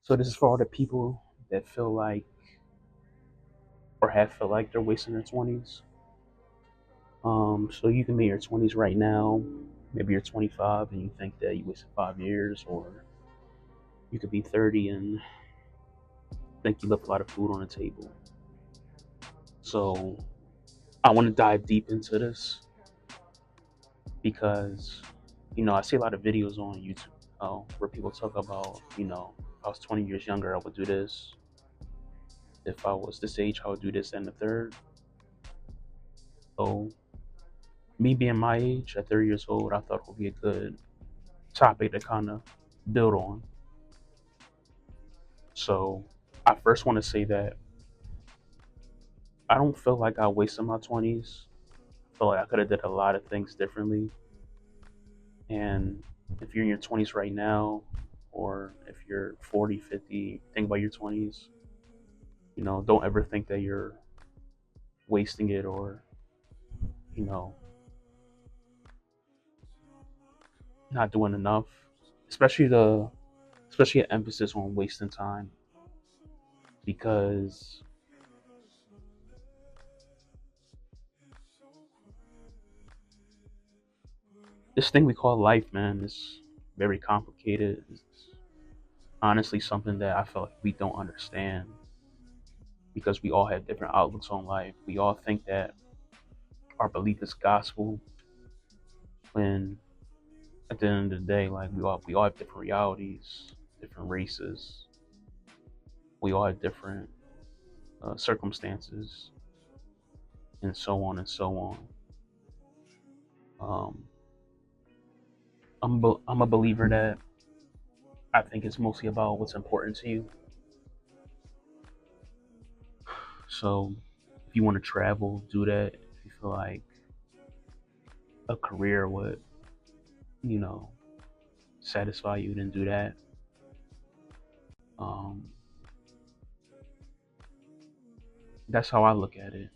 So this is for all the people that feel like or have felt like they're wasting their 20s. So you can be in your 20s right now. Maybe you're 25 and you think that you wasted 5 years, or you could be 30 and think you left a lot of food on the table. So I want to dive deep into this because, I see a lot of videos on YouTube where people talk about, if I was 20 years younger, I would do this. If I was this age, I would do this and the third. So me being my age at 30 years old, I thought it would be a good topic to kind of build on. So I first want to say that I don't feel like I wasted my 20s. I feel like I could have did a lot of things differently. And if you're in your 20s right now, or if you're 40, 50, think about your 20s, don't ever think that you're wasting it, or, you know, not doing enough. Especially an emphasis on wasting time, because this thing we call life, man, is very complicated. It's honestly something that I feel like we don't understand, because we all have different outlooks on life. We all think that our belief is gospel, when at the end of the day, like we all have different realities, different races. We all have different circumstances, and so on and so on. Um, I'm a believer that I think it's mostly about what's important to you. So if you want to travel, do that. If you feel like a career would, you know, satisfy you, then do that. Um, that's how I look at it.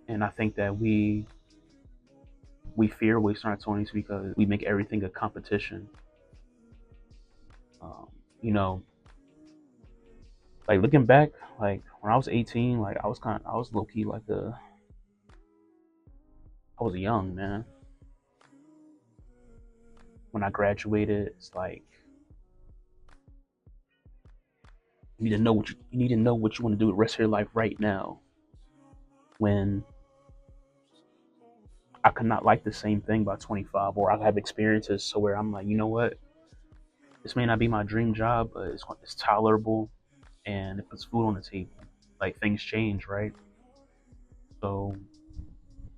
And I think that we fear wasting our 20s because we make everything a competition. Um, you know, like looking back, like when I was 18, like I was low key like I was young, man. When I graduated, it's like you need to know what you want to do the rest of your life right now. When I could not like the same thing by 25, or I have experiences so where I'm like, you know what, this may not be my dream job, but it's tolerable and it puts food on the table. Like things change, right? So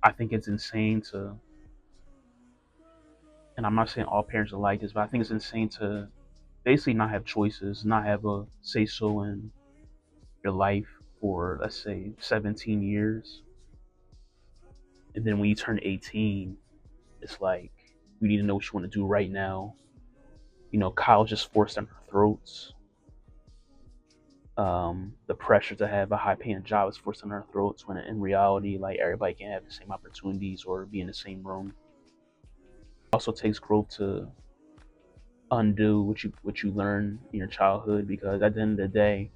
I think it's insane to, and I'm not saying all parents are like this, but I think it's insane to basically not have choices, not have a say so in your life for, let's say, 17 years. And then when you turn 18, it's like, you need to know what you want to do right now. College is forced on our throats. The pressure to have a high paying job is forced on our throats, when in reality, like, everybody can have the same opportunities or be in the same room. It also takes growth to undo what you learn in your childhood, because at the end of the day,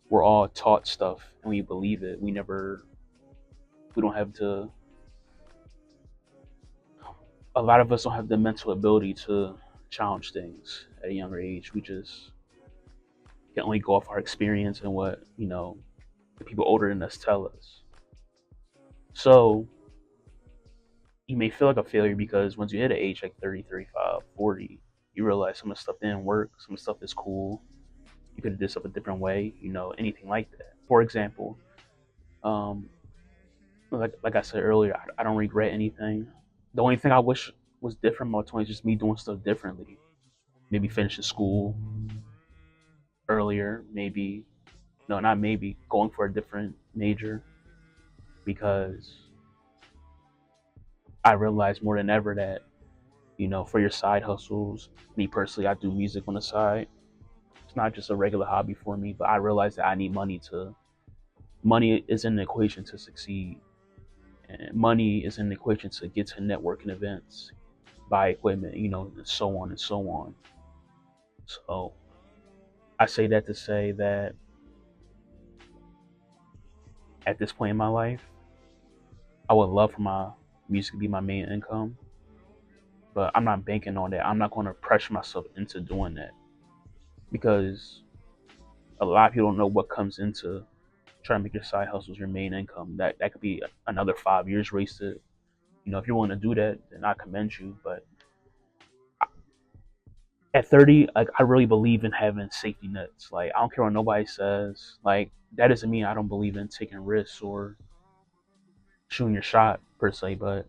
we're all taught stuff and we believe it. We don't have to, a lot of us don't have the mental ability to challenge things at a younger age. We just can only go off our experience and what, the people older than us tell us. So you may feel like a failure because once you hit an age like 30, 35, 40, you realize some of the stuff didn't work, some of the stuff is cool. You could have did stuff a different way, anything like that. For example, um, like I said earlier, I don't regret anything. The only thing I wish was different about 20s is just me doing stuff differently. Maybe finishing school earlier, maybe, no, not maybe, going for a different major, because I realized more than ever that, for your side hustles, me personally, I do music on the side. It's not just a regular hobby for me, but I realized that I need money is in the equation to succeed. And money is in the equation to get to networking events, buy equipment, and so on and so on. So I say that to say that at this point in my life, I would love for my music to be my main income, but I'm not banking on that. I'm not going to pressure myself into doing that because a lot of people don't know what comes into trying to make your side hustles your main income. That could be another 5 years wasted. If you're willing to do that, then I commend you. But at 30, like I really believe in having safety nets. Like I don't care what nobody says. Like that doesn't mean I don't believe in taking risks or shooting your shot per se. But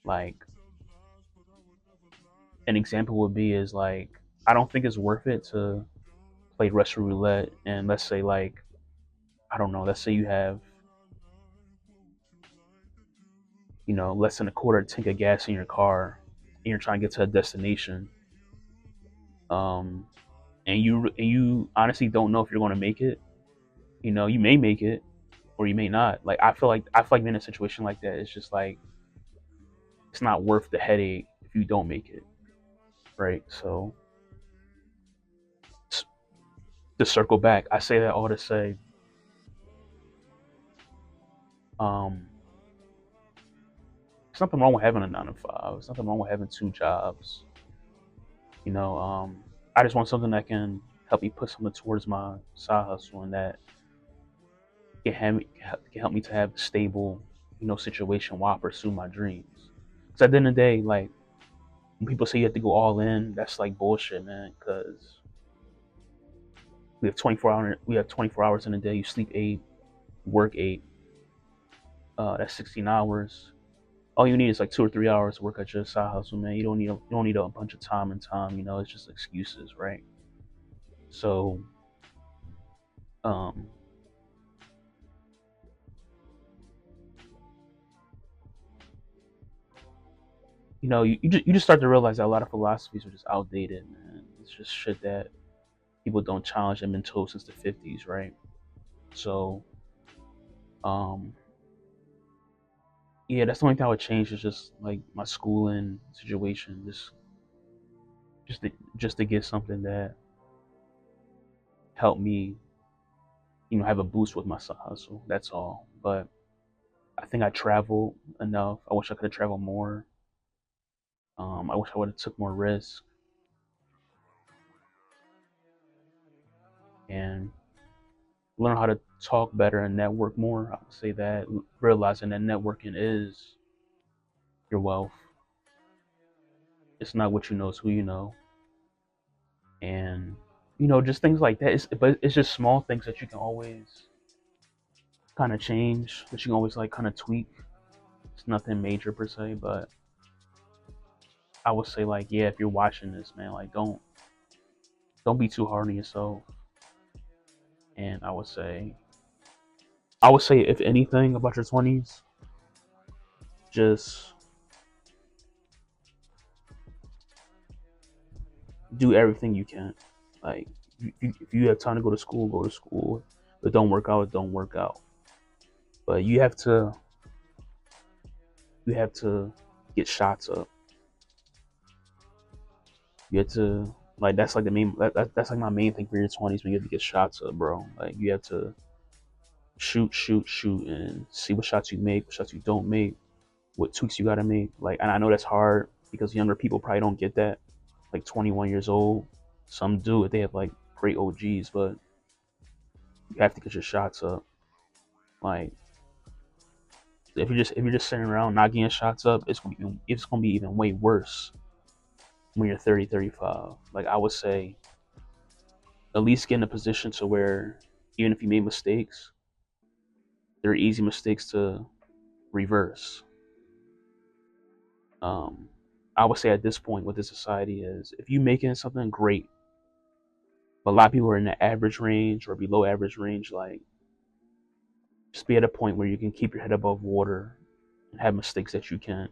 like an example would be is like I don't think it's worth it to play Russian roulette and let's say like I don't know, let's say you have less than a quarter tank of gas in your car and you're trying to get to a destination. Um, and you honestly don't know if you're going to make it. You may make it or you may not. Like I feel like being in a situation like that is just like it's not worth the headache if you don't make it, right? So to circle back, I say that all to say, um, there's nothing wrong with having a 9 to 5. There's nothing wrong with having two jobs. You know, I just want something that can help me put something towards my side hustle and that can help me to have a stable, situation while I pursue my dreams. Because at the end of the day, like when people say you have to go all in, that's like bullshit, man. Because we have 24 hours in a day. You sleep 8, work 8. That's 16 hours. All you need is like 2 or 3 hours to work at your side hustle, man. You don't need a bunch of time and time. It's just excuses, right? So, um, you just start to realize that a lot of philosophies are just outdated, man. It's just shit that people don't challenge and been told since the 50s, right? So, um, yeah, that's the only thing I would change is just like my schooling situation, just to get something that helped me, have a boost with my side hustle. That's all. But I think I traveled enough. I wish I could have traveled more. I wish I would have took more risks and learn how to talk better and network more. I would say that realizing that networking is your wealth. It's not what you know, it's who you know. And just things like that. But it's just small things that you can always kind of change, that you can always like kind of tweak. It's nothing major per se, but I would say like, yeah, if you're watching this, man, like don't be too hard on yourself. And I would say if anything about your 20s, just do everything you can. Like if you have time to go to school, go to school. But don't work out, don't work out. But you have to get shots up. You have to like that's like the main that's like my main thing for your 20s when you have to get shots up, bro. Like you have to shoot, shoot, shoot, and see what shots you make, what shots you don't make, what tweaks you gotta make. Like, and I know that's hard because younger people probably don't get that. Like 21 years old, some do if they have like great OGs, but you have to get your shots up. Like if you're just sitting around not getting shots up, it's gonna be even way worse when you're 30, 35. Like I would say, at least get in a position to where even if you made mistakes, they're easy mistakes to reverse. Um, I would say at this point with the society is if you making something great, but a lot of people are in the average range or below average range, like just be at a point where you can keep your head above water and have mistakes that you can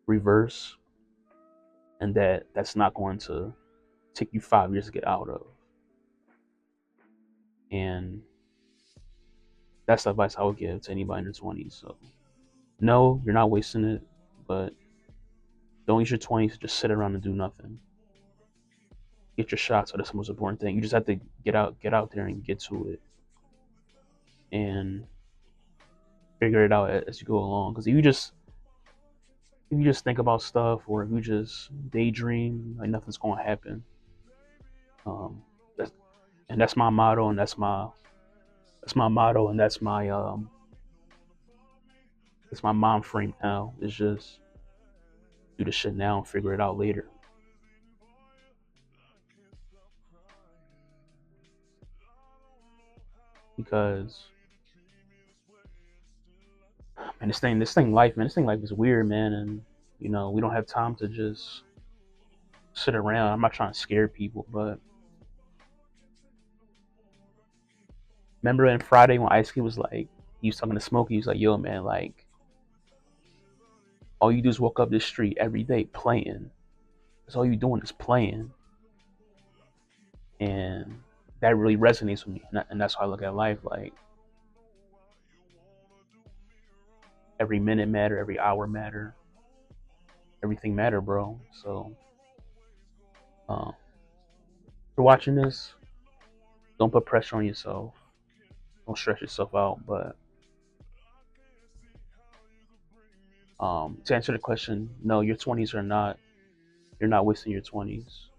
reverse and that's not going to take you 5 years to get out of. And that's the advice I would give to anybody in their 20s. So no, you're not wasting it, but don't use your 20s to just sit around and do nothing. get your shots. So that's the most important thing. You just have to get out there and get to it and figure it out as you go along. Because if you just think about stuff or if you just daydream, like nothing's gonna happen. Um, that's, and that's my motto, and that's my motto, and that's my mind frame now. It's just do the shit now and figure it out later. Because man, this thing life is weird, man, and we don't have time to just sit around. I'm not trying to scare people, but remember in Friday when Ice Cube was like, he was talking to Smokey, he was like, "Yo, man, like all you do is walk up this street every day playing. That's all you doing is playing," and that really resonates with me, and that's how I look at life. Like every minute matter, every hour matter, everything matter, bro. So, if you're watching this, don't put pressure on yourself. Don't stress yourself out. But to answer the question, no, your 20s are not. You're not wasting your 20s.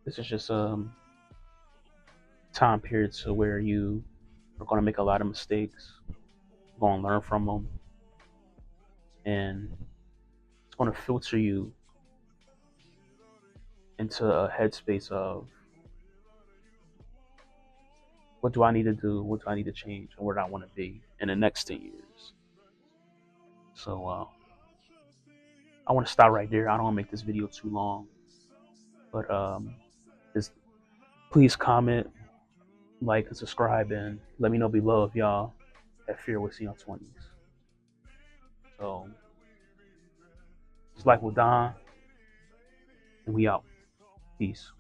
This is just time period to where you are going to make a lot of mistakes. You're going to learn from them, and it's going to filter you into a headspace of what do I need to do, what do I need to change, and where do I want to be in the next 10 years. So I want to stop right there. I don't want to make this video too long, but just please comment, like, and subscribe, and let me know below if y'all have fear wasting your 20s. So it's Life with Don, and we out. Peace.